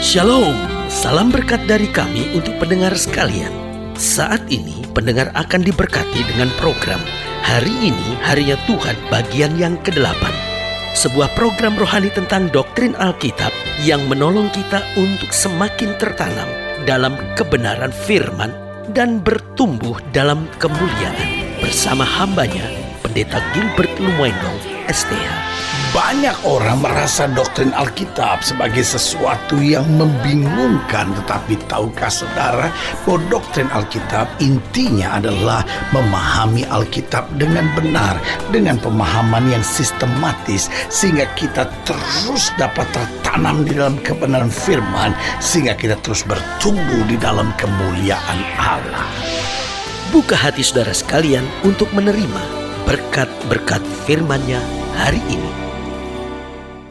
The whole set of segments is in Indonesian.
Shalom, salam berkat dari kami untuk pendengar sekalian. Saat ini pendengar akan diberkati dengan program Hari Ini Harinya Tuhan bagian yang ke-8. Sebuah program rohani tentang doktrin Alkitab yang menolong kita untuk semakin tertanam dalam kebenaran firman dan bertumbuh dalam kemuliaan. Bersama hambanya, Pendeta Gilbert Lumwendong, STH. Banyak orang merasa doktrin Alkitab sebagai sesuatu yang membingungkan. Tetapi tahukah saudara bahwa doktrin Alkitab intinya adalah memahami Alkitab dengan benar, dengan pemahaman yang sistematis, sehingga kita terus dapat tertanam di dalam kebenaran firman, sehingga kita terus bertumbuh di dalam kemuliaan Allah. Buka hati saudara sekalian untuk menerima berkat-berkat firman-Nya hari ini.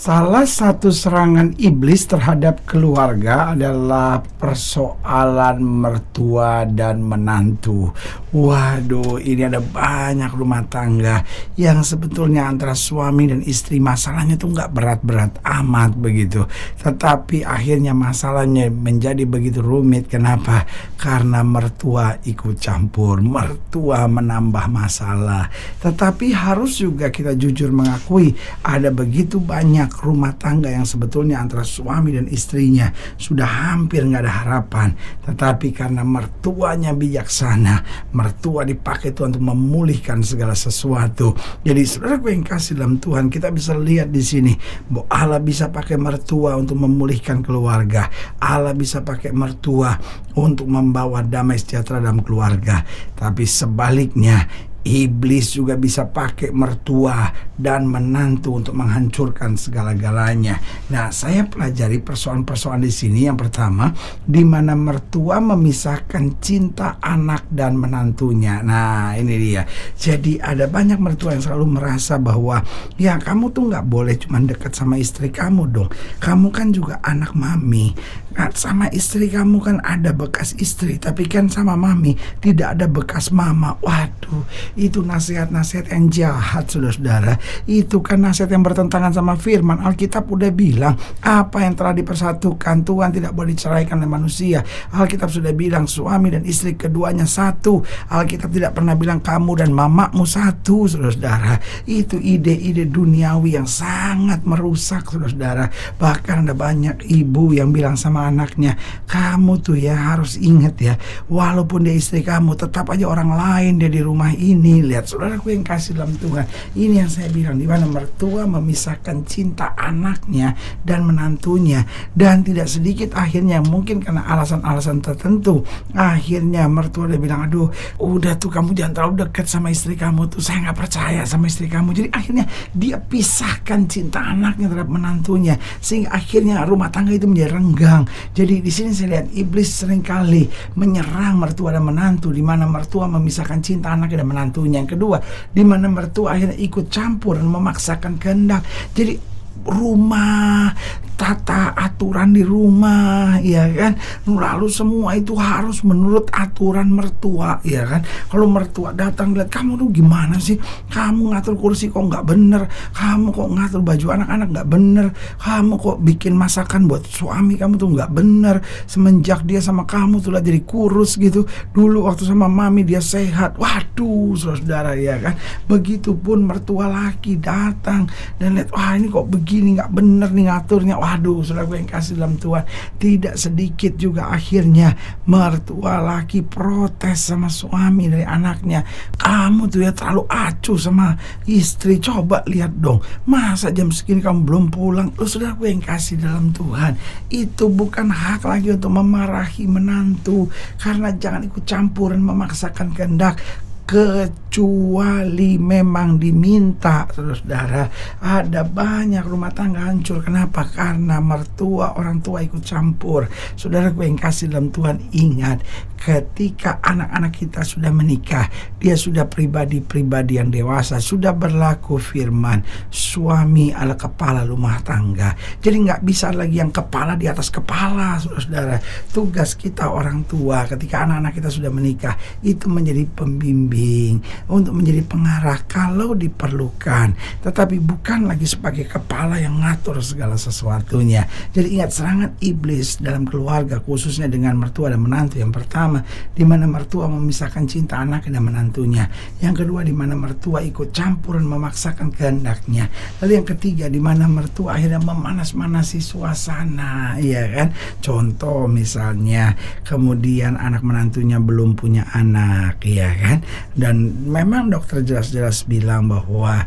Salah satu serangan iblis terhadap keluarga adalah persoalan mertua dan menantu. Waduh, ini ada banyak rumah tangga yang sebetulnya antara suami dan istri masalahnya tuh nggak berat-berat amat begitu. Tetapi akhirnya masalahnya menjadi begitu rumit. Kenapa? Karena mertua ikut campur, mertua menambah masalah. Tetapi harus juga kita jujur mengakui ada begitu banyak rumah tangga yang sebetulnya antara suami dan istrinya sudah hampir nggak ada harapan, tetapi karena mertuanya bijaksana, mertua dipakai Tuhan untuk memulihkan segala sesuatu. Jadi saudaraku yang kasih dalam Tuhan, kita bisa lihat di sini bahwa Allah bisa pakai mertua untuk memulihkan keluarga. Allah bisa pakai mertua untuk membawa damai sejahtera dalam keluarga. Tapi sebaliknya, iblis juga bisa pakai mertua dan menantu untuk menghancurkan segala-galanya. Nah, saya pelajari persoalan-persoalan di sini. Yang pertama, di mana mertua memisahkan cinta anak dan menantunya. Nah, ini dia. Jadi ada banyak mertua yang selalu merasa bahwa ya kamu tuh nggak boleh cuma dekat sama istri kamu dong. Kamu kan juga anak mami. Nah, sama istri kamu kan ada bekas istri, tapi kan sama mami tidak ada bekas mama. Waduh, itu nasihat-nasihat yang jahat, saudara-saudara. Itu kan nasihat yang bertentangan sama firman. Alkitab udah bilang apa yang telah dipersatukan Tuhan tidak boleh diceraikan oleh manusia. Alkitab sudah bilang suami dan istri keduanya satu. Alkitab tidak pernah bilang kamu dan mamamu satu, saudara-saudara. Itu ide-ide duniawi yang sangat merusak, saudara-saudara. Bahkan ada banyak ibu yang bilang sama anaknya, kamu tuh ya harus ingat ya, walaupun dia istri kamu, tetap aja orang lain dia di rumah ini. Lihat saudaraku yang kasih dalam Tuhan, ini yang saya bilang, di mana mertua memisahkan cinta anaknya dan menantunya. Dan tidak sedikit akhirnya mungkin karena alasan-alasan tertentu, akhirnya mertua dia bilang, aduh udah tuh kamu jangan terlalu dekat sama istri kamu tuh, saya nggak percaya sama istri kamu. Jadi akhirnya dia pisahkan cinta anaknya terhadap menantunya, sehingga akhirnya rumah tangga itu menjadi renggang. Jadi di sini saya lihat iblis seringkali menyerang mertua dan menantu, di mana mertua memisahkan cinta anaknya dan menantunya. Yang kedua, di mana mertua akhirnya ikut campur dan memaksakan kehendak. Jadi rumah, tata aturan di rumah, ya kan, lalu semua itu harus menurut aturan mertua, ya kan. Kalau mertua datang lihat, kamu tuh gimana sih, kamu ngatur kursi kok nggak bener, kamu kok ngatur baju anak-anak nggak bener, kamu kok bikin masakan buat suami kamu tuh nggak bener, semenjak dia sama kamu tuh lah jadi kurus gitu, dulu waktu sama mami dia sehat. Waduh saudara, ya kan. Begitupun mertua laki datang dan lihat, wah ini kok begini, nggak bener nih ngaturnya. Waduh saudara gue yang kasih dalam Tuhan, tidak sedikit juga akhirnya mertua laki protes sama suami dari anaknya, kamu tuh ya terlalu acuh sama istri, coba lihat dong, masa jam segini kamu belum pulang. Loh saudara gue yang kasih dalam Tuhan, itu bukan hak lagi untuk memarahi menantu, karena jangan ikut campur dan memaksakan kehendak, kecuali memang diminta. Saudara, ada banyak rumah tangga hancur. Kenapa? Karena mertua, orang tua ikut campur. Saudara gue yang kasih dalam Tuhan, ingat, ketika anak-anak kita sudah menikah, dia sudah pribadi-pribadi yang dewasa, sudah berlaku firman, suami adalah kepala rumah tangga. Jadi nggak bisa lagi yang kepala di atas kepala, saudara. Tugas kita orang tua ketika anak-anak kita sudah menikah, itu menjadi pembimbing, pembimbing, untuk menjadi pengarah kalau diperlukan, tetapi bukan lagi sebagai kepala yang ngatur segala sesuatunya. Jadi ingat, serangan iblis dalam keluarga, khususnya dengan mertua dan menantu. Yang pertama, di mana mertua memisahkan cinta anak dan menantunya. Yang kedua, di mana mertua ikut campur dan memaksakan kehendaknya. Lalu yang ketiga, di mana mertua akhirnya memanas-manasi suasana, ya kan? Contoh misalnya, kemudian anak menantunya belum punya anak, ya kan? Dan memang dokter jelas-jelas bilang bahwa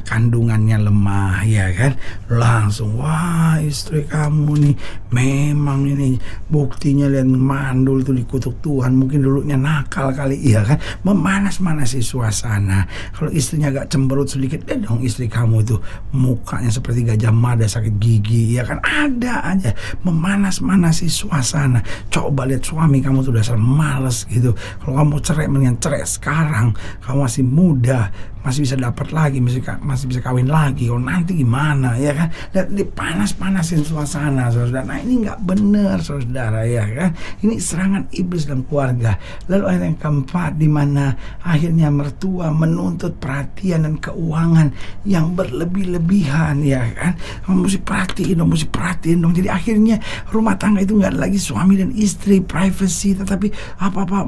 kandungannya lemah, ya kan? Langsung, wah, istri kamu nih memang ini buktinya, lihat mandul tuh dikutuk Tuhan, mungkin dulunya nakal kali, ya kan? Memanas-manasi suasana. Kalau istrinya agak cemberut sedikit, dong istri kamu itu mukanya seperti Gajah Mada sakit gigi, ya kan? Ada aja memanas-manasi suasana. Coba lihat suami kamu tuh dasar males gitu. Kalau kamu cerai, mendingan cerai sekarang, kamu masih muda, masih bisa dapat lagi, masih bisa kawin lagi. Kalau nanti gimana, ya kan? Dan dipanas-panasin suasana, saudara. Nah, ini nggak benar, saudara, ya kan? Ini serangan iblis dalam keluarga. Lalu ayat yang keempat, di mana akhirnya mertua menuntut perhatian dan keuangan yang berlebih-lebihan, ya kan? Kamu mesti perhatiin dong. Jadi akhirnya rumah tangga itu nggak lagi suami dan istri, privacy, tetapi apa-apa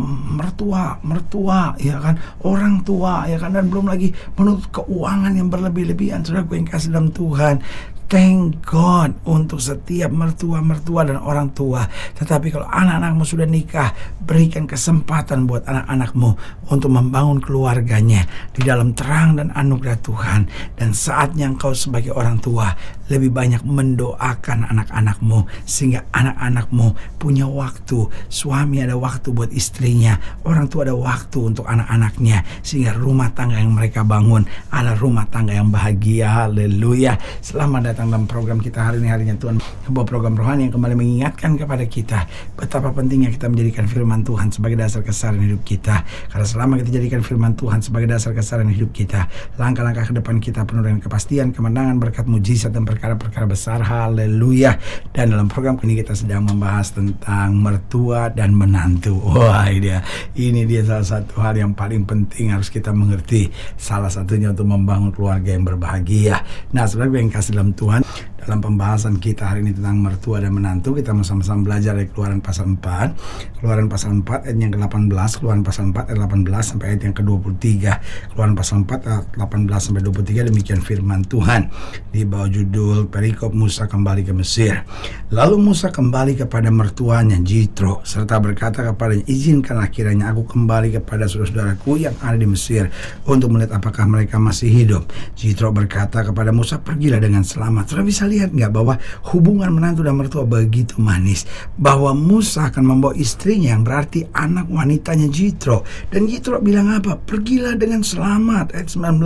mertua, ya kan? Orang tua, ya kan? Dan belum lagi menuntut keuangan yang berlebih-lebihan. Saudara gue yang kasih dalam Tuhan, thank God untuk setiap mertua dan orang tua. Tetapi kalau anak-anakmu sudah nikah, berikan kesempatan buat anak-anakmu untuk membangun keluarganya di dalam terang dan anugerah Tuhan. Dan saatnya engkau sebagai orang tua lebih banyak mendoakan anak-anakmu, sehingga anak-anakmu punya waktu. Suami ada waktu buat istrinya, orang tua ada waktu untuk anak-anaknya, sehingga rumah tangga yang mereka bangun adalah rumah tangga yang bahagia. Haleluya. Selamat datang dalam program kita hari ini, harinya Tuhan, sebuah program rohani yang kembali mengingatkan kepada kita betapa pentingnya kita menjadikan firman Tuhan sebagai dasar kesabaran hidup kita. Karena selama kita jadikan firman Tuhan sebagai dasar kesabaran hidup kita, langkah-langkah ke depan kita penuh dengan kepastian, kemenangan, berkat, mujizat, dan perkara-perkara besar. Haleluya. Dan dalam program ini kita sedang membahas tentang mertua dan menantu. Wah, ini dia salah satu hal yang paling penting harus kita mengerti. Salah satunya untuk membangun keluarga yang berbahagia. Nah, sebagai yang kasih dalam Tuhan, dalam pembahasan kita hari ini tentang mertua dan menantu, kita sama-sama belajar dari Keluaran pasal 4. Keluaran pasal 4 ayat yang ke-18, Keluaran pasal 4 ayat 18 sampai ayat yang ke-23. Keluaran pasal 4 ayat 18 sampai 23, demikian firman Tuhan di bawah judul perikop Musa kembali ke Mesir. Lalu Musa kembali kepada mertuanya Jitro serta berkata kepadanya, izinkanlah kiranya aku kembali kepada saudara-saudaraku yang ada di Mesir untuk melihat apakah mereka masih hidup. Jitro berkata kepada Musa, pergilah dengan selamat. Sudah bisa lihat nggak bahwa hubungan menantu dan mertua begitu manis, bahwa Musa akan membawa istrinya yang berarti anak wanitanya Jitro, dan Jitro bilang apa? Pergilah dengan selamat. Ayat 19,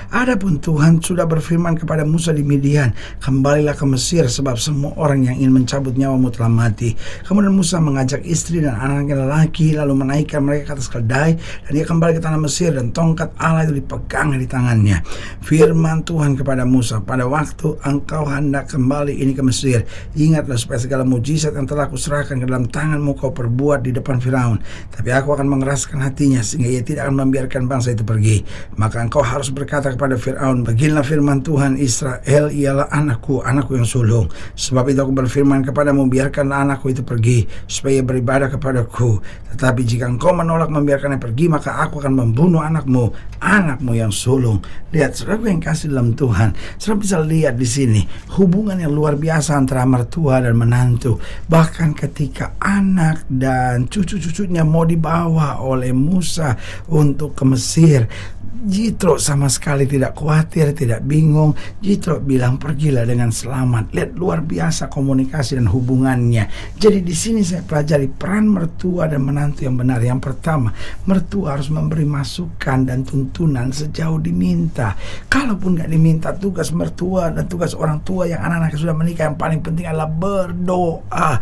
adapun Tuhan sudah berfirman kepada Musa di Midian, kembalilah ke Mesir sebab semua orang yang ingin mencabut nyawamu telah mati. Kemudian Musa mengajak istri dan anaknya lelaki lalu menaikkan mereka ke atas keldai, dan dia kembali ke tanah Mesir dan tongkat Allah itu dipegang di tangannya. Firman Tuhan kepada Musa, pada waktu engkau hendak kembali ini ke Mesir, ingatlah supaya segala mujizat yang telah kuserahkan ke dalam tanganmu kau perbuat di depan Firaun. Tapi aku akan mengeraskan hatinya sehingga ia tidak akan membiarkan bangsa itu pergi. Maka engkau harus berkata kepada Firaun, beginilah firman Tuhan, Israel ialah anakku yang sulung. Sebab itu aku berfirman kepadamu, biarkanlah anakku itu pergi supaya beribadah kepadaku. Tetapi jika engkau menolak membiarkannya pergi, maka aku akan membunuh anakmu yang sulung. Lihat, saudara yang kasih dalam Tuhan, saudara bisa lihat di sini hubungan yang luar biasa antara mertua dan menantu. Bahkan ketika anak dan cucu-cucunya mau dibawa oleh Musa untuk ke Mesir, Jitro sama sekali tidak khawatir, tidak bingung. Jitro bilang pergilah dengan selamat. Lihat luar biasa komunikasi dan hubungannya. Jadi di sini saya pelajari peran mertua dan menantu yang benar. Yang pertama, mertua harus memberi masukan dan tuntunan sejauh diminta. Kalaupun nggak diminta, tugas mertua dan tugas orang tua yang anak-anaknya sudah menikah yang paling penting adalah berdoa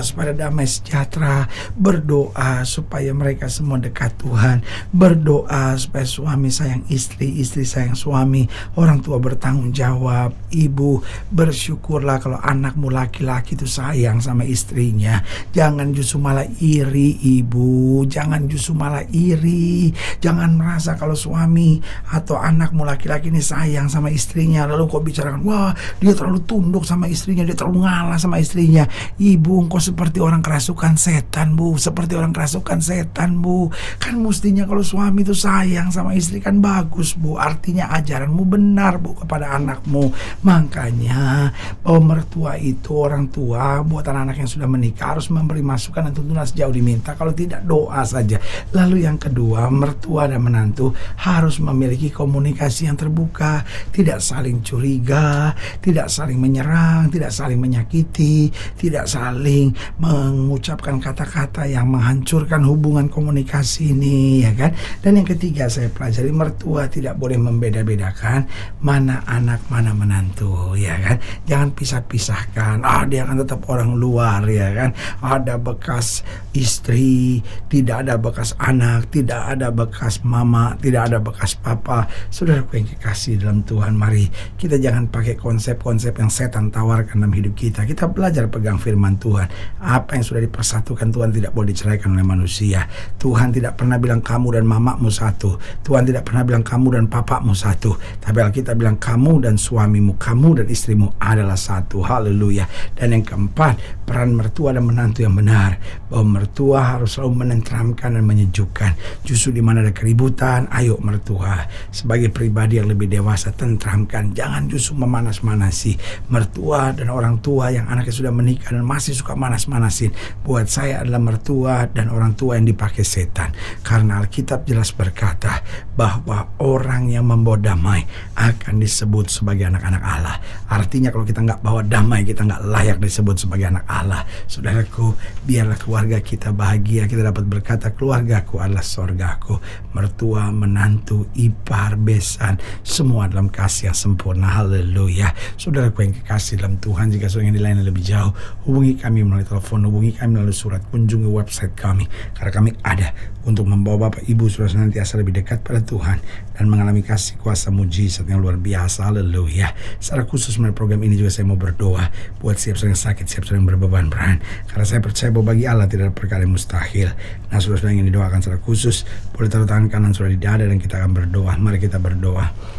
supaya damai sejahtera, berdoa supaya mereka semua dekat Tuhan, berdoa supaya suami sayang istri, istri sayang suami, orang tua bertanggung jawab. Ibu, bersyukurlah kalau anakmu laki-laki itu sayang sama istrinya. Jangan justru malah iri, ibu. Jangan justru malah iri. Jangan merasa kalau suami atau anakmu laki-laki ini sayang sama istrinya, lalu kau bicarakan, wah dia terlalu tunduk sama istrinya, dia terlalu ngalah sama istrinya. Ibu, engkau seperti orang kerasukan setan, Bu. Seperti orang kerasukan setan, Bu. Kan mestinya kalau suami itu sayang sama istri kan bagus, Bu. Artinya ajaranmu benar, Bu, kepada anakmu. Makanya mertua itu, orang tua buat anak-anak yang sudah menikah harus memberi masukan dan tuntunan sejauh diminta. Kalau tidak, doa saja. Lalu yang kedua, mertua dan menantu harus memiliki komunikasi yang terbuka, tidak saling curiga, tidak saling menyerang, tidak saling menyakiti, tidak saling mengucapkan kata-kata yang menghancurkan hubungan komunikasi ini, ya kan? Dan yang ketiga saya pelajari, mertua tidak boleh membeda-bedakan mana anak mana menantu, ya kan? Jangan pisah-pisahkan. Dia kan tetap orang luar, ya kan? Ada bekas istri, tidak ada bekas anak, tidak ada bekas mama, tidak ada bekas papa. Saudaraku yang kekasih dalam Tuhan, mari kita jangan pakai konsep-konsep yang setan tawarkan dalam hidup kita. Kita belajar pegang firman Tuhan. Apa yang sudah dipersatukan Tuhan tidak boleh diceraikan oleh manusia. Tuhan tidak pernah bilang kamu dan mamamu satu. Tuhan tidak pernah bilang kamu dan papamu satu. Tapi Alkitab bilang kamu dan suamimu, kamu dan istrimu adalah satu. Haleluya. Dan yang keempat, peran mertua dan menantu yang benar. Bahwa mertua harus selalu menenteramkan dan menyejukkan. Justru di mana ada keributan, ayo mertua sebagai pribadi yang lebih dewasa, tenteramkan. Jangan justru memanas-manasi. Mertua dan orang tua yang anaknya sudah menikah dan masih suka manas-manasin, buat saya adalah mertua dan orang tua yang dipakai setan. Karena Alkitab jelas berkata bahwa orang yang membawa damai akan disebut sebagai anak-anak Allah. Artinya kalau kita nggak bawa damai, kita nggak layak disebut sebagai anak Allah. Saudaraku, biarlah keluarga kita bahagia. Kita dapat berkata, keluargaku adalah sorgaku. Mertua, menantu, ipar, besan, semua dalam kasih yang sempurna. Haleluya. Saudaraku yang kekasih dalam Tuhan, jika saudara yang dilayani lebih jauh, hubungi kami melalui telepon, hubungi kami melalui surat, kunjungi website kami. Karena kami ada untuk membawa Bapak Ibu saudara senantiasa lebih dekat pada Tuhan dan mengalami kasih kuasa mujizat yang luar biasa. Haleluya. Secara khusus melalui program ini juga saya mau berdoa buat siap saudara yang sakit, siap saudara yang berbeban berat. Karena saya percaya bahwa bagi Allah tidak ada perkara yang mustahil. Nah, saudara yang ingin didoakan secara khusus, boleh taruh tangan kanan saudara di dada dan kita akan berdoa. Mari kita berdoa.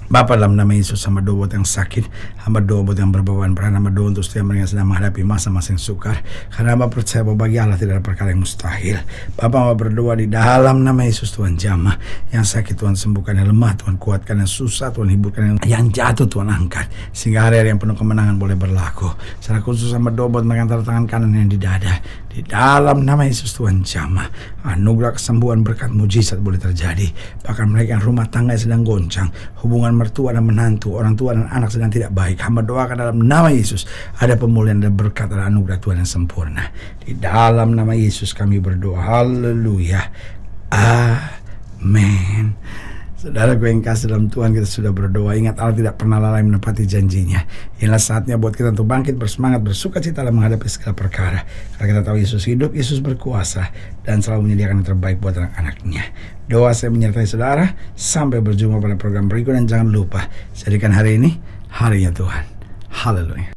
Bapa, dalam nama Yesus, hamba doa buat yang sakit, hamba doa buat yang berbeban berat, hamba doa untuk setiap orang yang sedang menghadapi masa-masa yang sukar. Karena hamba percaya bahwa bagi Allah tidak ada perkara yang mustahil. Bapa, hamba berdoa di dalam nama Yesus, Tuhan jamah yang sakit Tuhan sembuhkan, yang lemah Tuhan kuatkan, yang susah Tuhan hiburkan, yang jatuh Tuhan angkat, sehingga hari-hari yang penuh kemenangan boleh berlaku. Secara khusus hamba doa buat mengantar tangan kanan yang di dada. Di dalam nama Yesus Tuhan jamah, anugerah kesembuhan berkat mujizat boleh terjadi. Bahkan mereka yang rumah tangga yang sedang goncang, hubungan mertua dan menantu, orang tua dan anak sedang tidak baik, hamba doakan dalam nama Yesus ada pemulihan dan berkat dan anugerah Tuhan yang sempurna. Di dalam nama Yesus kami berdoa. Haleluya. Amin. Saudara gue yang kasih dalam Tuhan, kita sudah berdoa. Ingat, Allah tidak pernah lalai menepati janjinya. Inilah saatnya buat kita untuk bangkit, bersemangat, bersuka cita dalam menghadapi segala perkara. Karena kita tahu Yesus hidup, Yesus berkuasa, dan selalu menyediakan yang terbaik buat anak-anaknya. Doa saya menyertai saudara. Sampai berjumpa pada program berikut, dan jangan lupa, jadikan hari ini harinya Tuhan. Haleluya.